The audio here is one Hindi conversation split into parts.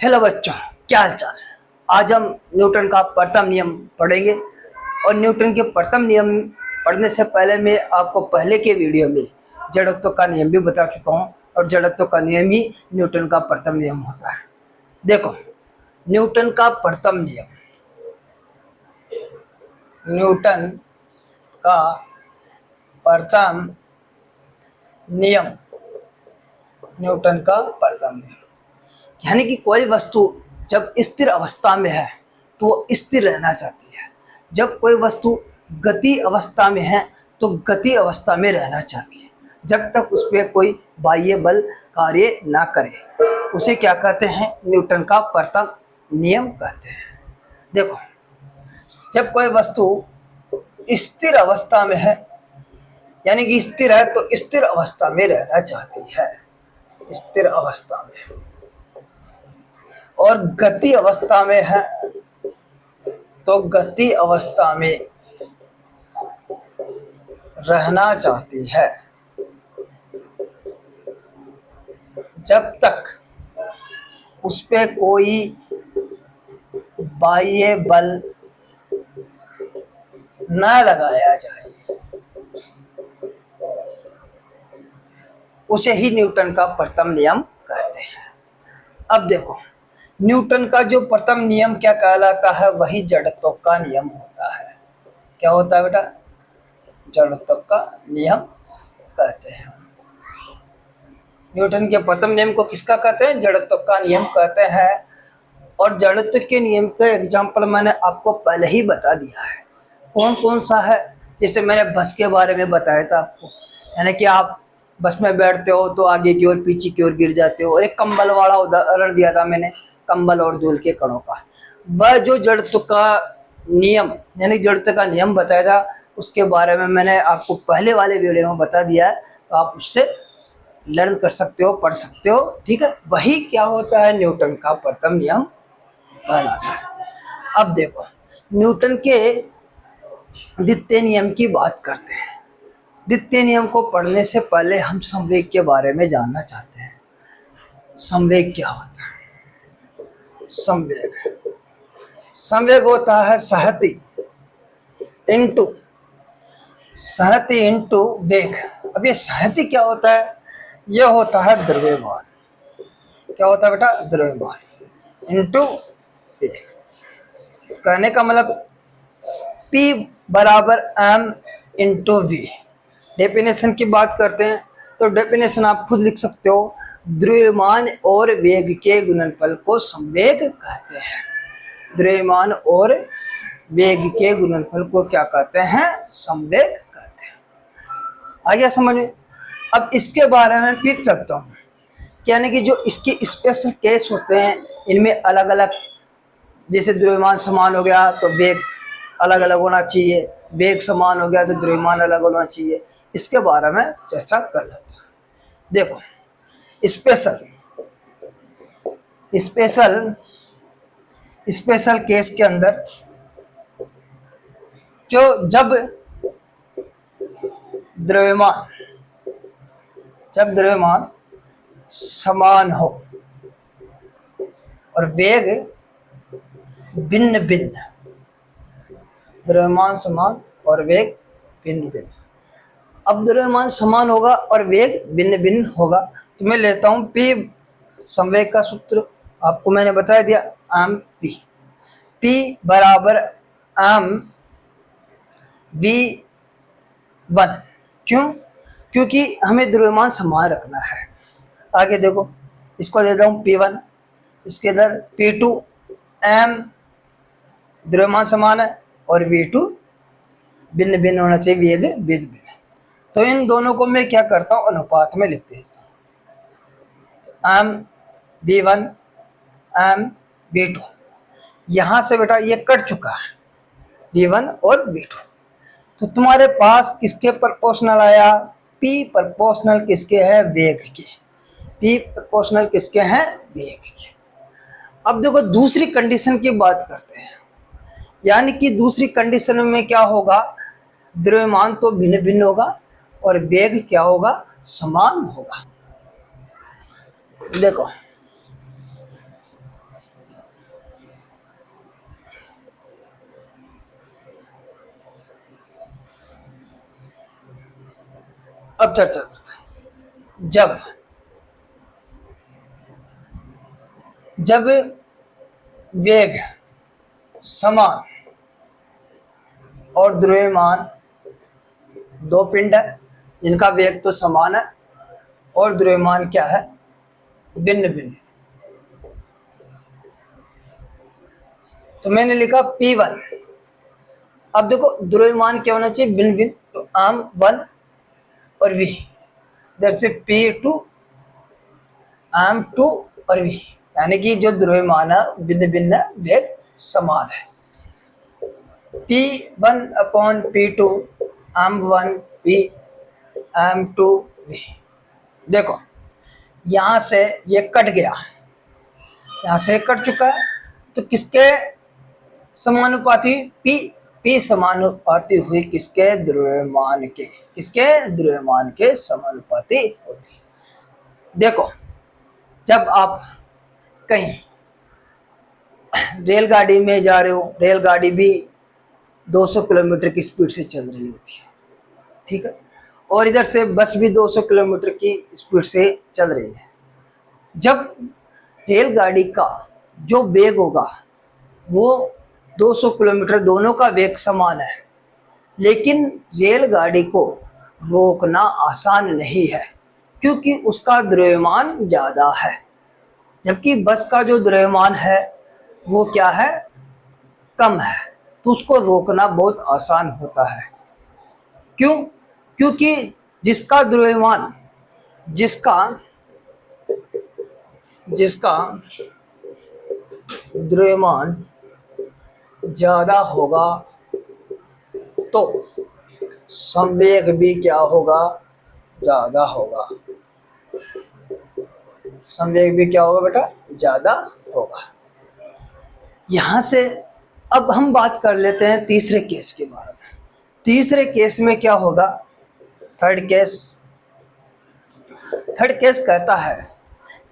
हेलो बच्चों, क्या हाल चाल। आज हम न्यूटन का प्रथम नियम पढ़ेंगे। और न्यूटन के प्रथम नियम पढ़ने से पहले मैं आपको पहले के वीडियो में जड़त्व का नियम भी बता चुका हूँ। और जड़त्व का नियम ही न्यूटन का प्रथम नियम होता है। देखो, न्यूटन का प्रथम नियम, न्यूटन का प्रथम नियम, न्यूटन का प्रथम नियम यानी कि कोई वस्तु जब स्थिर अवस्था में है तो वो स्थिर रहना चाहती है। जब कोई वस्तु गति अवस्था में है तो गति अवस्था में रहना चाहती है, जब तक उस पर कोई बाह्य बल कार्य ना करे। उसे क्या कहते हैं? न्यूटन का प्रथम नियम कहते हैं। देखो, जब कोई वस्तु स्थिर अवस्था में है यानी कि स्थिर है तो स्थिर अवस्था में रहना चाहती है, स्थिर अवस्था में। और गति अवस्था में है तो गति अवस्था में रहना चाहती है, जब तक उस पे कोई बाह्य बल न लगाया जाए। उसे ही न्यूटन का प्रथम नियम कहते हैं। अब देखो, न्यूटन का जो प्रथम नियम क्या कहलाता है? वही जड़त्व का नियम होता है। क्या होता है बेटा? जड़त्व का नियम कहते हैं। न्यूटन के प्रथम नियम को किसका कहते हैं? जड़त्व का नियम कहते हैं। और जड़त्व के नियम का एग्जाम्पल मैंने आपको पहले ही बता दिया है। कौन कौन सा है? जैसे मैंने बस के बारे में बताया था आपको, यानी कि आप बस में बैठते हो तो आगे की ओर पीछे की ओर गिर जाते हो। और एक कंबल वाला उदाहरण दिया था मैंने, कंबल और धूल के कणों का। वह जो जड़त्व का नियम यानी जड़त्व का नियम बताया था, उसके बारे में मैंने आपको पहले वाले वीडियो में बता दिया है, तो आप उससे लर्न कर सकते हो, पढ़ सकते हो। ठीक है, वही क्या होता है? न्यूटन का प्रथम नियम कहलाता है। अब देखो, न्यूटन के द्वितीय नियम की बात करते हैं। द्वितीय नियम को पढ़ने से पहले हम संवेग के बारे में जानना चाहते हैं। संवेग क्या होता है? संवेग होता है संहति इंटू वेग। अब ये संहति क्या होता है? यह होता है द्रव्यमान। क्या होता है बेटा? द्रव्यमान इंटू वेग। कहने का मतलब P बराबर m इंटू वी। डेफिनेशन की बात करते हैं तो डेफिनेशन आप खुद लिख सकते हो। द्रव्यमान और वेग के गुणनफल को संवेग कहते हैं। द्रव्यमान और वेग के गुणनफल को क्या कहते हैं? संवेग कहते हैं। आ गया समझ में? अब इसके बारे में फिर चलता हूँ। यानी कि जो इसके स्पेशल केस होते हैं, इनमें अलग अलग, जैसे द्रव्यमान समान हो गया तो वेग अलग अलग होना चाहिए, वेग समान हो गया तो द्रव्यमान अलग होना चाहिए। इसके बारे में चर्चा कर लेते हैं। देखो, स्पेशल केस के अंदर जब द्रव्यमान समान हो और वेग भिन्न भिन्न, द्रव्यमान समान और वेग भिन्न भिन्न। अब द्रव्यमान समान होगा और वेग भिन्न भिन्न होगा तो मैं लेता हूं P। संवेग का सूत्र आपको मैंने बता दिया, m P बराबर m v1। क्यों? क्योंकि हमें द्रव्यमान समान रखना है। आगे देखो, इसको देता हूं P1, इसके इधर P2। m द्रव्यमान समान है और V2 भिन्न भिन्न होना चाहिए, वेग भिन्न भिन्न। तो इन दोनों को मैं क्या करता हूँ? अनुपात में लिख देता हूँ। m v1 m v2। यहां से बेटा ये कट चुका है, v1 और v2। तो तुम्हारे पास किसके प्रोपोर्शनल आया? P प्रोपोर्शनल किसके है? वेग के। P प्रोपोर्शनल किसके हैं? वेग के। अब देखो, दूसरी कंडीशन की बात करते हैं। यानी कि दूसरी कंडीशन में क्या होगा? द्रव्यमान तो भिन्न भिन्न होगा और वेग क्या होगा? समान होगा। देखो, अब चर्चा करते हैं। जब वेग समान और द्रव्यमान, दो पिंड है जिनका वेग तो समान है और द्रव्यमान क्या है, भिन्न भिन्न। तो मैंने लिखा P1। अब देखो द्रव्यमान क्या होना चाहिए, भिन्न भिन्न, तो m1 और v, इधर से P2 m2 और v, यानी कि जो द्रव्यमान है भिन्न भिन्न है, वेग समान है। P1 upon P2 m1 v m2 v। देखो यहां से ये कट गया, यहां से कट चुका है, तो किसके समानुपाती, P समानुपाती हुई किसके, द्रव्यमान के, किसके, द्रव्यमान के समानुपाती होती। देखो जब आप कहीं रेलगाड़ी में जा रहे हो, रेलगाड़ी भी 200 किलोमीटर की स्पीड से चल रही होती है, ठीक है, और इधर से बस भी 200 किलोमीटर की स्पीड से चल रही है। जब रेलगाड़ी का जो वेग होगा वो 200 किलोमीटर, दोनों का वेग समान है, लेकिन रेलगाड़ी को रोकना आसान नहीं है क्योंकि उसका द्रव्यमान ज़्यादा है, जबकि बस का जो द्रव्यमान है वो क्या है, कम है, तो उसको रोकना बहुत आसान होता है। क्यों? क्योंकि जिसका द्रव्यमान, जिसका द्रव्यमान ज़्यादा होगा तो संवेग भी क्या होगा, ज़्यादा होगा। संवेग भी क्या होगा बेटा, ज़्यादा होगा। यहाँ से अब हम बात कर लेते हैं तीसरे केस के बारे में। तीसरे केस में क्या होगा, थर्ड केस कहता है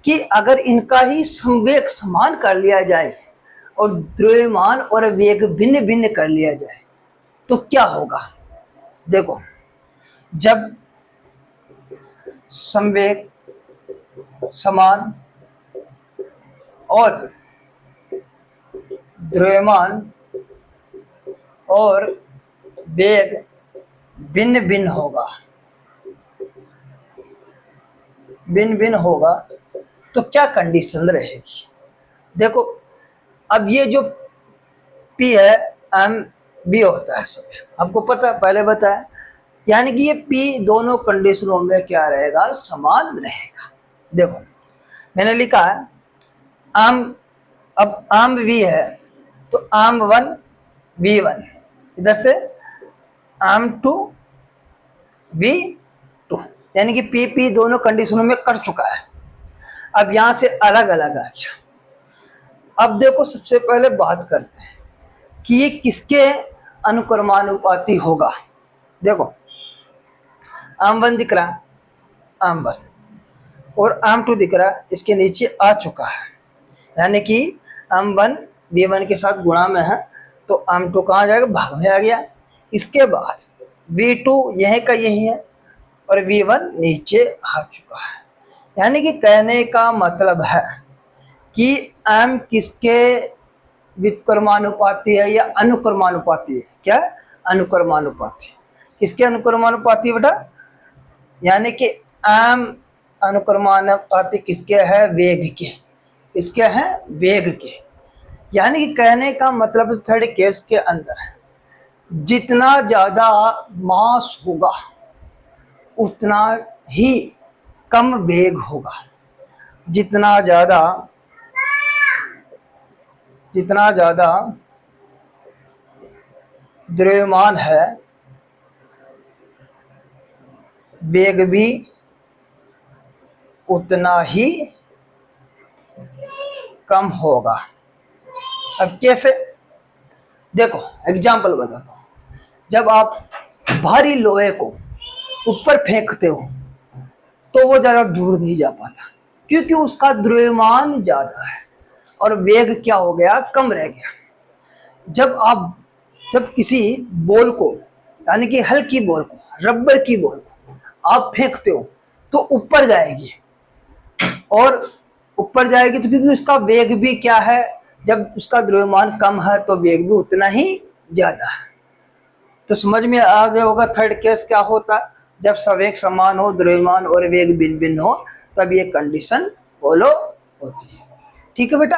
कि अगर इनका ही संवेग समान कर लिया जाए और द्रव्यमान और वेग भिन्न भिन्न कर लिया जाए तो क्या होगा। देखो जब संवेग समान और द्रव्यमान और वेग भिन्न भिन्न होगा तो क्या कंडीशन रहेगी। देखो अब ये जो P है MB होता है, सब आपको पता है, पहले बताया, यानी कि ये P दोनों कंडीशनों में क्या रहेगा, समान रहेगा। देखो मैंने लिखा है अब V है तो m1 v1, इधर से m2 v2, यानी कि P दोनों कंडीशनों में कर चुका है। अब यहां से अलग अलग आ गया। अब देखो सबसे पहले बात करते हैं कि ये किसके अनुक्रमानुपाती होगा। देखो m1 दिख रहा है, m1 और m2 दिख रहा है, इसके नीचे आ चुका है, यानी कि m1 v1 के साथ गुणा में है तो m2 कहाँ जाएगा, भाग में आ गया। इसके बाद v2 यही का यही है और v1 नीचे आ चुका है, यानी कि कहने का मतलब है कि m किसके व्युत्क्रमानुपाती है या अनुक्रमानुपाती है, क्या है, अनुक्रमानुपाती। किसके अनुक्रमानुपाती बेटा, यानी कि m अनुक्रमानुपाती किसके है, वेग के, किसके हैं, वेग के। यानी कि कहने का मतलब थर्ड केस के अंदर जितना ज्यादा मास होगा उतना ही कम वेग होगा। जितना ज्यादा द्रव्यमान है वेग भी उतना ही कम होगा। अब कैसे, देखो एग्जाम्पल बताता हूं। जब आप भारी लोहे को ऊपर फेंकते हो तो वो ज़्यादा दूर नहीं जा पाता क्योंकि उसका द्रव्यमान ज़्यादा है और वेग क्या हो गया, कम रह गया। जब किसी बॉल को, यानी कि हल्की बॉल को, रबर की बॉल को आप फेंकते हो तो ऊपर जाएगी, और ऊपर जाएगी तो क्योंकि उसका वेग भी क्या है, जब उसका द्रव्यमान कम है तो वेग भी उतना ही ज्यादा है। तो समझ में आ गया होगा थर्ड केस क्या होता है, जब सवेग समान हो, द्रव्यमान और वेग भिन्न भिन्न हो, तब ये कंडीशन फॉलो होती है। ठीक है बेटा।